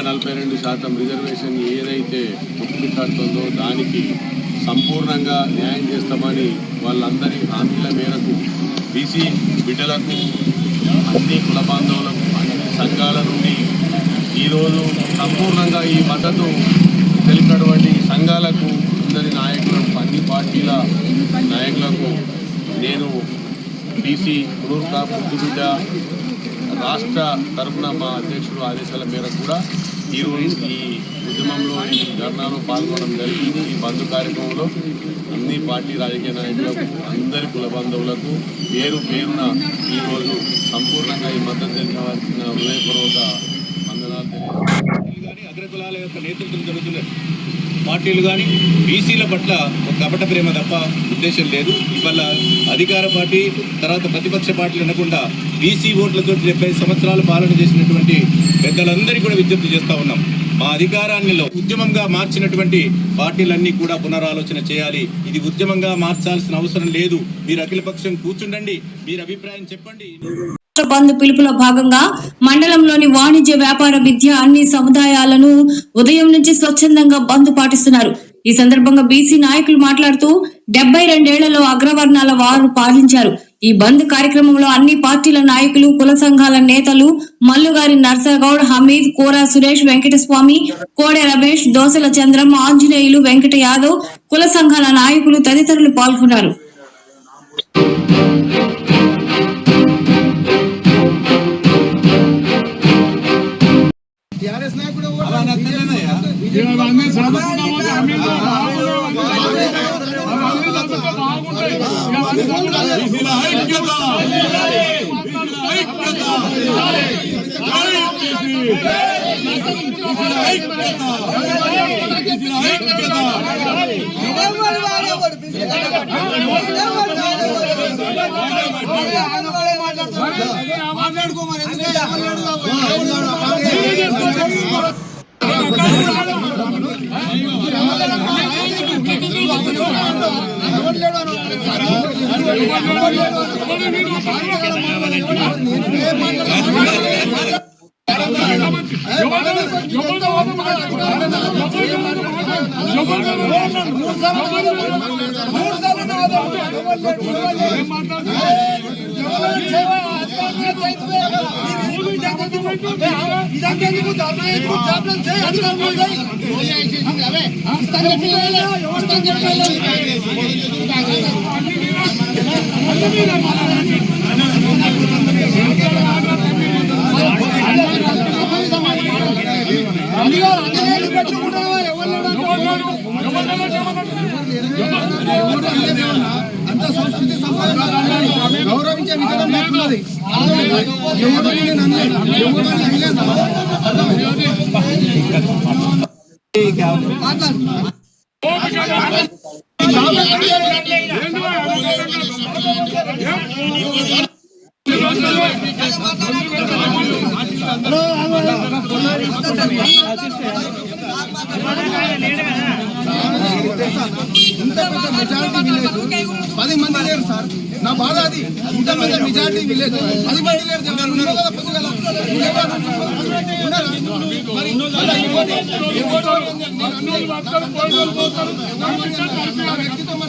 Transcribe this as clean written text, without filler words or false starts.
42% reservation ఏదైతే ఒప్పుకుంటుందో దానికి సంపూర్ణంగా న్యాయం చేస్తామని వాళ్ళందరి హామీల మేరకు బీసీ బిడ్డలకు అన్ని కుల బాంధవులకు అన్ని సంఘాల నుండి ఈరోజు సంపూర్ణంగా ఈ మద్దతు తెలిపినటువంటి సంఘాలకు అందరి నాయకులకు అన్ని పార్టీల నాయకులకు నేను బీసీ పునరుద్ధ పొద్దుబిడ్డ రాష్ట్ర తరఫున మా అధ్యక్షుడు ఆదేశాల మేరకు కూడా ఈరోజు ఈ ఉద్యమంలో ఈ ధర్నాలో పాల్గొనడం జరిగింది. ఈ బంధు కార్యక్రమంలో అన్ని పార్టీ రాజకీయ నాయకులకు అందరి కుల బంధువులకు పేరు పేరున ఈరోజు సంపూర్ణంగా ఈ మద్దతు తెలియవలసిన హృదయపూర్వక వందనాలు తెలియజేస్తారు. అగ్రకులాల యొక్క నేతృత్వం జరుగుతున్న పార్టీలు కానీ బీసీల పట్ల ఒక కపట ప్రేమ తప్ప ఉద్దేశం లేదు. ఇవాళ అధికార పార్టీ తర్వాత ప్రతిపక్ష పార్టీలు అనకుండా బీసీ ఓట్లతో 70 సంవత్సరాలు పాలన చేసినటువంటి పెద్దలందరికీ కూడా విజ్ఞప్తి చేస్తూ ఉన్నాం. మా అధికారాన్ని ఉద్యమంగా మార్చినటువంటి పార్టీలన్నీ కూడా పునరాలోచన చేయాలి. ఇది ఉద్యమంగా మార్చాల్సిన అవసరం లేదు. మీరు అఖిలపక్షం కూర్చుండండి, మీరు అభిప్రాయం చెప్పండి. బంద్ పిలుపులో భాగంగా మండలంలోని వాణిజ్య వ్యాపార విద్య అన్ని సముదాయాలను ఉదయం నుంచి స్వచ్ఛందంగా బంద్ పాటిస్తున్నారు. ఈ సందర్భంగా బీసీ నాయకులు మాట్లాడుతూ 72 ఏళ్లలో అగ్రవర్ణాల వారు పాలించారు. ఈ బంద్ కార్యక్రమంలో అన్ని పార్టీల నాయకులు, కుల సంఘాల నేతలు మల్లుగారి నర్సగౌడ్, హమీద్, కోరా సురేష్, వెంకటస్వామి, కోడె రమేష్, దోసల చంద్రం, ఆంజనేయులు, వెంకట యాదవ్, కుల సంఘాల నాయకులు తదితరులు పాల్గొన్నారు. అంత సంస్కృతి గౌరవించే విధానం లేకున్నది. ఇంత పెద్ద మెజారిటీ విలేజ్ 10 మంది లేరు సార్. నా బాధ అది. ఇంత పెద్ద మెజారిటీ విలేజ్ 10 మంది లేరు. వ్యక్తిత్వం